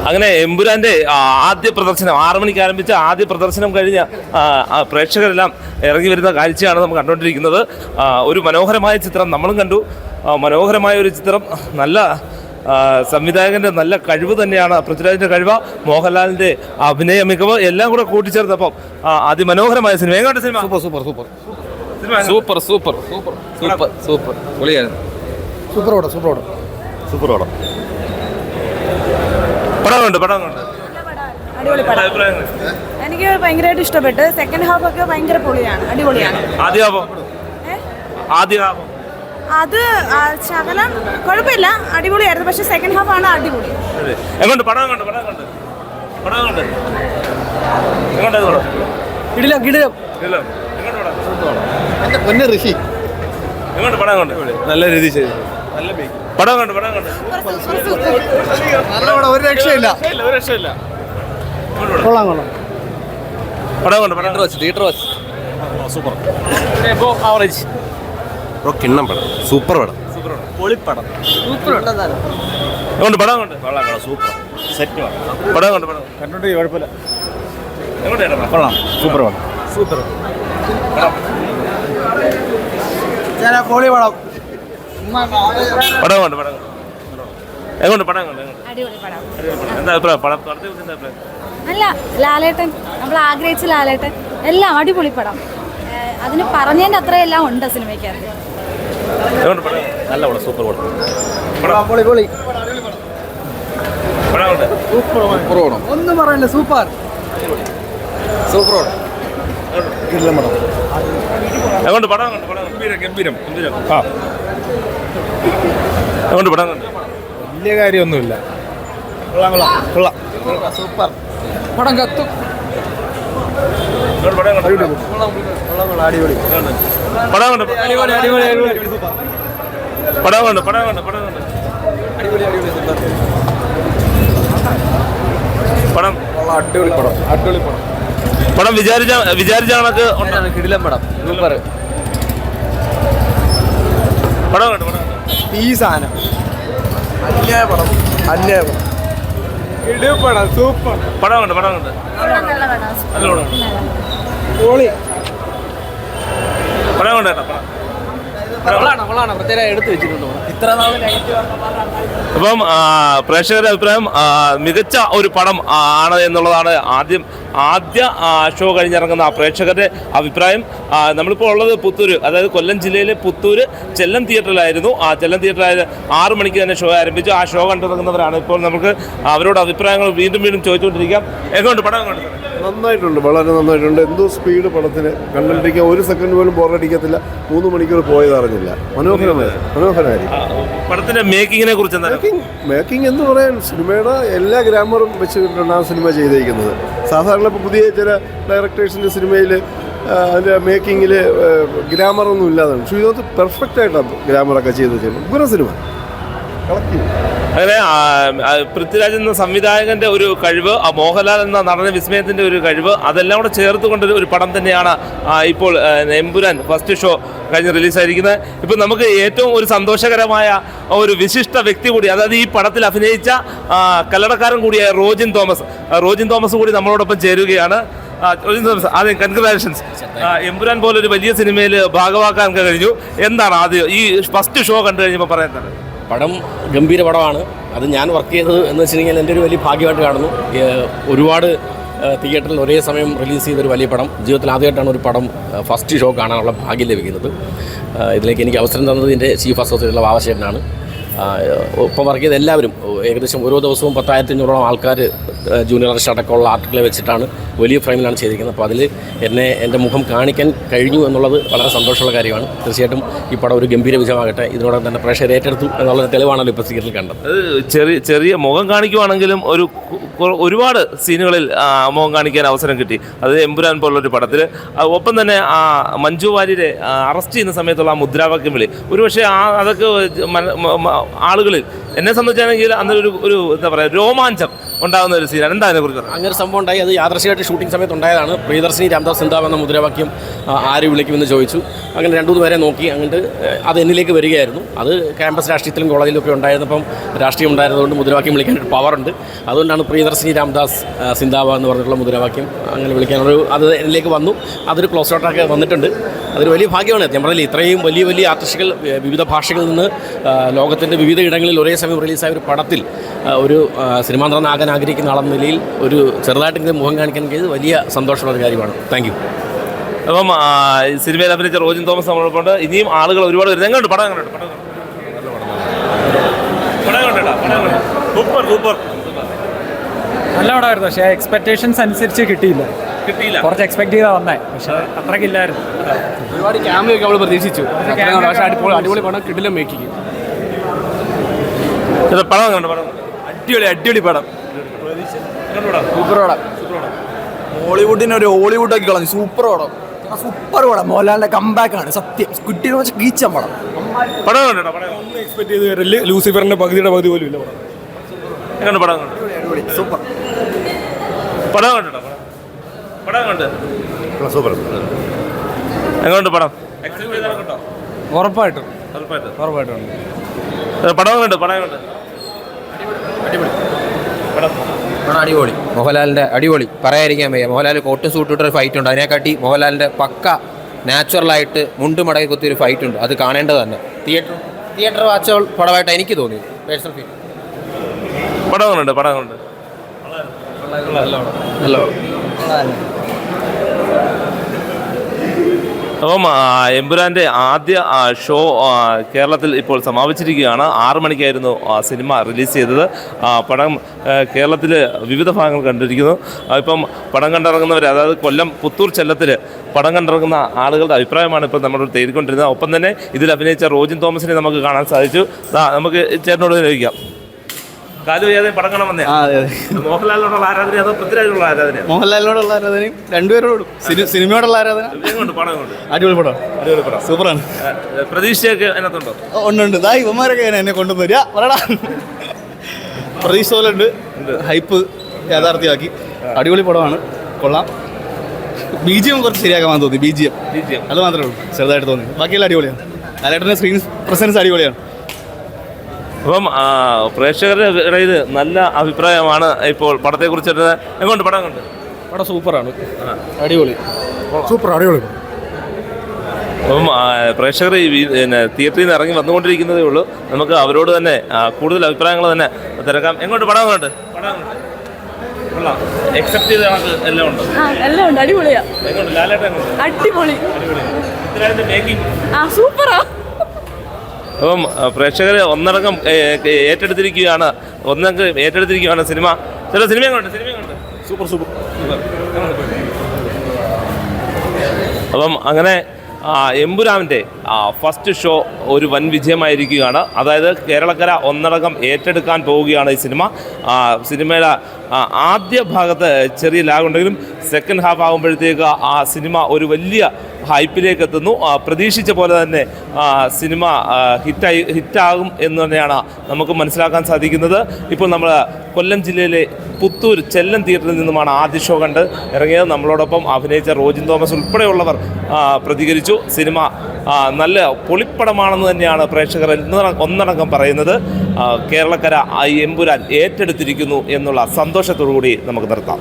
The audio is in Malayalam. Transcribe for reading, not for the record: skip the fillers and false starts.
അങ്ങനെ എമ്പുരാന്റെ ആദ്യ പ്രദർശനം 6 മണിക്ക് ആരംഭിച്ച ആദ്യ പ്രദർശനം കഴിഞ്ഞ പ്രേക്ഷകരെല്ലാം ഇറങ്ങി വരുന്ന കാഴ്ചയാണ് നമ്മൾ കണ്ടുകൊണ്ടിരിക്കുന്നത്. ഒരു മനോഹരമായ ചിത്രം നമ്മളും കണ്ടു. മനോഹരമായ ഒരു ചിത്രം, നല്ല സംവിധായകൻ്റെ നല്ല കഴിവ് തന്നെയാണ്. പൃഥ്വിരാജിൻ്റെ കഴിവ്, മോഹൻലാലിൻ്റെ അഭിനയ മികവ് എല്ലാം കൂടെ കൂട്ടിച്ചേർത്തപ്പം അതിമനോഹരമായ സിനിമ. എങ്ങോട്ട് cinema? Super super super super super super പൊളിയായിരുന്നു. സൂപ്പർ പടം സൂപ്പർ പടം. പടമുണ്ട്. അടിപൊളി പടം. എനിക്ക് ഭയങ്കരമായിട്ട് ഇഷ്ടപ്പെട്ടു. സെക്കൻഡ് ഹാഫ് ഒക്കെ ഭയങ്കര പൊളിയാണ്, അടിപൊളിയാണ്. അത് ശകലം കുഴപ്പമില്ല, അടിപൊളിയായിരുന്നു. പക്ഷെ സെക്കൻഡ് ഹാഫ് ആണ് അടിപൊളി. നല്ല രീതി ചെയ്തു. ഒരു രക്ഷയില്ല. സൂപ്പർ കിണ്ണം പടം, സൂപ്പർ പടം, പൊളിപ്പടം. സൂപ്പർ കണ്ടോണ്ട് കുഴപ്പമില്ല. സൂപ്പർ പടം. പൊളി പടം. അല്ല, ലാലേട്ടൻ, നമ്മൾ ആഗ്രഹിച്ച ലാലേട്ടൻ, എല്ലാം അടിപൊളി പടം. അതിന് പറഞ്ഞതിന്റെ അത്രയെല്ലാം ഉണ്ട് സിനിമയ്ക്കകത്ത്. നല്ല പടം, സൂപ്പർ പടം. ഒന്നും പറയല്ലേ, സൂപ്പർ പടം. വലിയ കാര്യമൊന്നുമില്ല. സൂപ്പർ പടം കത്തും. പടം വിചാരിച്ച കണക്ക് കിടിലം പടം. സൂപ്പർ ഈ സാധനം അന്യായ പടം. ഇടുപടം. സൂപ്പർ പടം നല്ല പടം. പൊളി. എടുത്തു വെച്ചിട്ടുണ്ട്. ഇത്ര നാള് അപ്പം പ്രേക്ഷകരുടെ അഭിപ്രായം മികച്ച ഒരു പടം ആണ് എന്നുള്ളതാണ് ആദ്യ ഷോ കഴിഞ്ഞിറങ്ങുന്ന പ്രേക്ഷകരുടെ അഭിപ്രായം. നമ്മളിപ്പോൾ ഉള്ളത് പുത്തൂർ, അതായത് കൊല്ലം ജില്ലയിലെ പുത്തൂർ ചെല്ലം തിയേറ്ററിലായിരുന്നു. ആ ചെല്ലം തിയേറ്ററിൽ 6 മണിക്ക് തന്നെ ഷോ ആരംഭിച്ചു. ആ ഷോ കണ്ടിറങ്ങുന്നവരാണ്. ഇപ്പോൾ നമുക്ക് അവരോട് അഭിപ്രായങ്ങൾ വീണ്ടും ചോദിച്ചുകൊണ്ടിരിക്കാം. എങ്ങോട്ട് പടം കണ്ടു? നന്നായിട്ടുണ്ട്, വളരെ നന്നായിട്ടുണ്ട്. എന്തോ സ്പീഡ് പടത്തിന് കണ്ടിരിക്കാൻ 1 സെക്കൻഡ് പോലും ബോറടിക്കത്തില്ല. 3 മണിക്കൂർ പോയതറിഞ്ഞില്ല. മനോഹരമായിരുന്നു. പടത്തിന്റെ മേക്കിങ്ങിനെ കുറിച്ച് മേക്കിംഗ് എന്ന് പറയാൻ സിനിമയുടെ എല്ലാ ഗ്രാമറും വെച്ചിട്ടാണ് ആ സിനിമ ചെയ്തിരിക്കുന്നത്. സാധാരണ ഇപ്പോൾ പുതിയ ചില ഡയറക്ടേഴ്സിൻ്റെ സിനിമയിൽ അതിൻ്റെ മേക്കിങ്ങിൽ ഗ്രാമറൊന്നും ഇല്ലാതാണ്. പക്ഷേ ഇതിനകത്ത് പെർഫെക്റ്റായിട്ടാണ് ഗ്രാമറൊക്കെ ചെയ്ത് വെച്ചിരുന്നത്. ഉഗ്ര സിനിമ, കളക്റ്റീവ്. അങ്ങനെ പൃഥ്വിരാജ് എന്ന സംവിധായകൻ്റെ ഒരു കഴിവ്, മോഹൻലാൽ എന്ന നടന വിസ്മയത്തിൻ്റെ ഒരു കഴിവ്, അതെല്ലാം കൂടെ ചേർത്തുകൊണ്ട് ഒരു പടം തന്നെയാണ് ഇപ്പോൾ എമ്പുരാൻ ഫസ്റ്റ് ഷോ കഴിഞ്ഞ് റിലീസായിരിക്കുന്നത്. ഇപ്പം നമുക്ക് ഏറ്റവും ഒരു സന്തോഷകരമായ ഒരു വിശിഷ്ട വ്യക്തി കൂടി, അതായത് ഈ പടത്തിൽ അഭിനയിച്ച കല്ലടക്കാരൻ കൂടിയായ റോജിൻ തോമസ് കൂടി നമ്മളോടൊപ്പം ചേരുകയാണ്. ആദ്യം കൺഗ്രാജുലേഷൻസ്. എമ്പുരാൻ പോലൊരു വലിയ സിനിമയിൽ ഭാഗമാക്കാൻ കഴിഞ്ഞു. എന്താണ് ആദ്യം ഈ ഫസ്റ്റ് ഷോ കണ്ടു കഴിഞ്ഞപ്പോൾ പറയാൻ തന്നെ? പടം ഗംഭീര പടമാണ്. അത് ഞാൻ വർക്ക് ചെയ്തത് എന്ന് വെച്ചിട്ടുണ്ടെങ്കിൽ എൻ്റെ ഒരു വലിയ ഭാഗ്യമായിട്ട് കാണുന്നു. ഒരുപാട് തിയേറ്ററിൽ ഒരേ സമയം റിലീസ് ചെയ്തൊരു വലിയ പടം. ജീവിതത്തിൽ ആദ്യമായിട്ടാണ് ഒരു പടം ഫസ്റ്റ് ഷോ കാണാനുള്ള ഭാഗ്യം ലഭിക്കുന്നത്. ഇതിലേക്ക് എനിക്ക് അവസരം തന്നത് എൻ്റെ ചീഫ് അസോസിയേറ്റുള്ള വാവശേട്ടനാണ്. ഒപ്പം വർക്ക് ചെയ്ത എല്ലാവരും ഏകദേശം ഓരോ ദിവസവും 10,500 ആൾക്കാർ ജൂനിയർ ആർട്ടിസ്റ്റ് അടക്കമുള്ള ആർട്ടിക്കിളെ വെച്ചിട്ടാണ് വലിയ ഫ്രെയിമിലാണ് ചെയ്തിരിക്കുന്നത്. അപ്പോൾ അതിൽ എൻ്റെ മുഖം കാണിക്കാൻ കഴിഞ്ഞു എന്നുള്ളത് വളരെ സന്തോഷമുള്ള കാര്യമാണ്. തീർച്ചയായിട്ടും ഈ പടം ഒരു ഗംഭീര വിജയമാകട്ടെ. ഇതിനോടൊപ്പം തന്നെ പ്രേക്ഷകർ ഏറ്റെടുത്തു എന്നുള്ളൊരു തെളിവാണല്ലോ ഇപ്പോൾ തിയേറ്ററിൽ കണ്ടത്. ചെറിയ മുഖം കാണിക്കുവാണെങ്കിലും ഒരുപാട് സീനുകളിൽ മുഖം കാണിക്കാൻ അവസരം കിട്ടി. അത് എമ്പുരാൻ പോലുള്ളൊരു പടത്തിൽ. ഒപ്പം തന്നെ മഞ്ജു വാര്യരെ അറസ്റ്റ് ചെയ്യുന്ന സമയത്തുള്ള ആ മുദ്രാവാക്യം വിളി, ഒരുപക്ഷെ അതൊക്കെ ആളുകളിൽ എന്നെ സംബന്ധിച്ചാണെങ്കിൽ അന്നൊരു എന്താ പറയുക രോമാഞ്ചം ഉണ്ടാകുന്ന ഒരു സീനാണ്. എന്താ അതിനെക്കുറിച്ച് പറഞ്ഞത്? അങ്ങനെ ഒരു സംഭവം ഉണ്ടായി. അത് യാദൃശ്ചികമായിട്ട് ഷൂട്ടിംഗ് സമയത്ത് ഉണ്ടായതാണ്. പ്രിയദർശിനി രാംദാസ് സിന്ദാബ് എന്ന മുദ്രാവാക്യം ആര് വിളിക്കുമെന്ന് ചോദിച്ചു. അങ്ങനെ 2-3 പേരെ നോക്കി. അങ്ങോട്ട് അത് എന്നിലേക്ക് വരികയായിരുന്നു. അത് ക്യാമ്പസ് രാഷ്ട്രീയത്തിലും കോളേജിലും ഒക്കെ ഉണ്ടായിരുന്നപ്പം രാഷ്ട്രീയം ഉണ്ടായിരുന്നതുകൊണ്ട് മുദ്രാവാക്യം വിളിക്കാനൊരു പവറുണ്ട്. അതുകൊണ്ടാണ് പ്രിയദർശിനി രാംദാസ് സിന്ദാബ് എന്ന് പറഞ്ഞിട്ടുള്ള മുദ്രാവാക്യം അങ്ങനെ വിളിക്കാനൊരു അത് എന്നിലേക്ക് വന്നു. അതൊരു ക്ലോസ് ഔട്ടൊക്കെ വന്നിട്ടുണ്ട്. അതൊരു വലിയ ഭാഗ്യമാണ്. ഞാൻ പറഞ്ഞില്ല, ഇത്രയും വലിയ വലിയ ആർട്ടിസ്റ്റുകൾ വിവിധ ഭാഷകളിൽ നിന്ന് ലോകത്തിൻ്റെ വിവിധ ഇടങ്ങളിൽ ഒരേ സമയം റിലീസായ ഒരു പടത്തിൽ ഒരു സിനിമാന്തരനാകാൻ ആഗ്രഹിക്കുന്ന ആളെന്ന നിലയിൽ ഒരു ചെറുതായിട്ടെങ്കിലും മുഖം കാണിക്കാൻ കഴിയുന്നത് വലിയ സന്തോഷമുള്ള ഒരു കാര്യമാണ്. Thank you. അപ്പം സിനിമയിൽ അഭിനയിച്ച റോജിൻ തോമസ് നമ്മളോട് ഇനിയും ആളുകൾ ഒരുപാട് വരുന്നത്. എങ്ങോട്ട് പടം കണ്ടു? സൂപ്പർ സൂപ്പർ നല്ല പടമായിരുന്നു. പക്ഷേ എക്സ്പെക്ടേഷൻസ് അനുസരിച്ച് കിട്ടിയില്ല. കുറച്ച് എക്സ്പെക്ട് ചെയ്താൽ വന്നേ, പക്ഷെ അത്രയ്ക്കില്ലായിരുന്നു. ഒരുപാട് ക്യാമറയൊക്കെ നമ്മൾ പ്രതീക്ഷിച്ചു. പക്ഷേ അടിപൊളി പടം, കിടിലം മേക്കിങ്. പടം കണ്ടു? പടം അടിപൊളി പടം, സൂപ്പർ പടം. ഹോളിവുഡിനെ ഒരു ഹോളിവുഡ് ആക്കി കളഞ്ഞു. സൂപ്പർ പടം, സൂപ്പർ പടം. മോഹൻലാലിന്റെ കംബാക്കാണ് സത്യം. കിട്ടിയെന്ന് വെച്ചാൽ ഗീച്ച പടം. പടം കണ്ടോ? പടം ഒന്നും എക്സ്പെക്ട് ചെയ്ത് വരില്ല. ലൂസിഫറിന്റെ പകുതിയുടെ പകുതി പോലും ഇല്ല. എങ്ങനെ പടം കണ്ടു? സൂപ്പർ പടം കണ്ടോ? പടം കണ്ട് സൂപ്പർ. എങ്ങോട്ട് പടം? ഉറപ്പായിട്ടും പടം കണ്ട്? പടം കണ്ട്? പടം അടിപൊളി. മോഹൻലാലിൻ്റെ അടിപൊളി, പറയാതിരിക്കാൻ വയ്യ. മോഹൻലാൽ കോട്ടും സൂട്ടിട്ടൊരു ഫൈറ്റ് ഉണ്ട്. അതിനെക്കാട്ടി മോഹൻലാലിൻ്റെ പക്ക നാച്ചുറലായിട്ട് മുണ്ട് മടക്കി കുത്തിയൊരു ഫൈറ്റ് ഉണ്ട്. അത് കാണേണ്ടത് തന്നെ. തിയേറ്റർ വാച്ചുകൾ പടമായിട്ട് എനിക്ക് തോന്നി. Personal feel. പടം കണ്ട്? പടം കണ്ട്? അപ്പം എമ്പുരാൻ്റെ ആദ്യ ഷോ കേരളത്തിൽ ഇപ്പോൾ സമാപിച്ചിരിക്കുകയാണ്. 6 മണിക്കായിരുന്നു സിനിമ റിലീസ് ചെയ്തത്. പടം കേരളത്തിൽ വിവിധ ഭാഗങ്ങൾ കണ്ടിരിക്കുന്നു. ഇപ്പം പടം കണ്ടിറങ്ങുന്നവർ, അതായത് കൊല്ലം പുത്തൂർ ചെല്ലത്തിൽ പടം കണ്ടിറങ്ങുന്ന ആളുകളുടെ അഭിപ്രായമാണ് ഇപ്പോൾ നമ്മൾ തേടിക്കൊണ്ടിരുന്നത്. ഒപ്പം തന്നെ ഇതിൽ അഭിനയിച്ച റോജിൻ തോമസിനെ നമുക്ക് കാണാൻ സാധിച്ചു. നമുക്ക് ചേട്ടനോട് ചോദിക്കാം. കാലു ഏതെ പടം കാണാൻ വന്നേ? മോഹൻലാലിനോടുള്ള ആരാധന അതോ പൃഥ്വിരാജിനോടുള്ള ആരാധന? മോഹൻലാലിനോടുള്ള ആരാധനയും രണ്ടുപേരോടും. സിനിമയോടുള്ള ആരാധന. പടം കൊണ്ട് അടിപൊളി പടം, സൂപ്പറാണ്. പ്രതീക്ഷയൊക്കെ അതിനകത്തുണ്ടോ? ഉണ്ട്. ഇവന്മാരൊക്കെ എന്നെ കൊണ്ടുവരിക പറയടാ. പ്രതീക്ഷ പോലെ ഉണ്ട്. ഹൈപ്പ് യാഥാർത്ഥ്യമാക്കി. അടിപൊളി പടമാണ്, കൊള്ളാം. BGM കുറച്ച് ശരിയാക്കാൻ തോന്നി. BGM അത് മാത്രമേ ഉള്ളൂ ചെറുതായിട്ട് തോന്നി. ബാക്കിയെല്ലാം അടിപൊളിയാണ്. ലാലേട്ടൻ്റെ സ്ക്രീൻ പ്രസൻസ് അടിപൊളിയാണ്. അപ്പം പ്രേക്ഷകരുടെ ഇടയിൽ നല്ല അഭിപ്രായമാണ് ഇപ്പോൾ പടത്തെക്കുറിച്ച്. എങ്ങോട്ട് പടം കൊണ്ട്? പടം സൂപ്പറാണ്, അടിപൊളി. അപ്പം പ്രേക്ഷകർ തിയേറ്ററിൽ നിന്ന് ഇറങ്ങി വന്നുകൊണ്ടിരിക്കുന്നതേ ഉള്ളൂ. നമുക്ക് അവരോട് തന്നെ കൂടുതൽ അഭിപ്രായങ്ങൾ തന്നെ തിരക്കാം. എങ്ങോട്ട് പടം കൊണ്ട്? എക്സെപ്റ്റ് ചെയ്ത കണക്ക് എല്ലാം ഉണ്ട്. എല്ലാം ഉണ്ട്. അടിപൊളിയാ. എങ്ങോട്ട്? ലാലേട്ടൻ അടിപൊളി. മേക്കിംഗ് സൂപ്പറാ. അപ്പം പ്രേക്ഷകർ ഒന്നടങ്കം ഏറ്റെടുത്തിരിക്കുകയാണ് സിനിമ. ചില സിനിമയുണ്ട്. സൂപ്പർ. അപ്പം അങ്ങനെ എമ്പുരാൻ്റെ ഫസ്റ്റ് ഷോ ഒരു വൻ വിജയമായിരിക്കുകയാണ്. അതായത് കേരളക്കര ഒന്നടങ്കം ഏറ്റെടുക്കാൻ പോവുകയാണ് ഈ സിനിമ. സിനിമയുടെ ആദ്യ ഭാഗത്ത് ചെറിയ ലാഗുണ്ടെങ്കിലും സെക്കൻഡ് ഹാഫ് ആകുമ്പോഴത്തേക്ക് ആ സിനിമ ഒരു വലിയ ഹൈപ്പിലേക്ക് എത്തുന്നു. പ്രതീക്ഷിച്ച പോലെ തന്നെ സിനിമ ഹിറ്റാകും എന്ന് തന്നെയാണ് നമുക്ക് മനസ്സിലാക്കാൻ സാധിക്കുന്നത്. ഇപ്പോൾ നമ്മൾ കൊല്ലം ജില്ലയിലെ പുത്തൂർ ചെല്ലം തിയേറ്ററിൽ നിന്നുമാണ് ആദ്യ ഷോ കണ്ട് ഇറങ്ങിയത്. നമ്മളോടൊപ്പം അഭിനയിച്ച റോജിൻ തോമസ് ഉൾപ്പെടെയുള്ളവർ പ്രതികരിച്ചു. സിനിമ നല്ല പൊളിപ്പടമാണെന്ന് തന്നെയാണ് പ്രേക്ഷകർ ഒന്നടങ്കം പറയുന്നത്. കേരളക്കര എമ്പുരാൻ ഏറ്റെടുത്തിരിക്കുന്നു എന്നുള്ള സന്തോഷത്തോടു കൂടി നമുക്ക് നിർത്താം.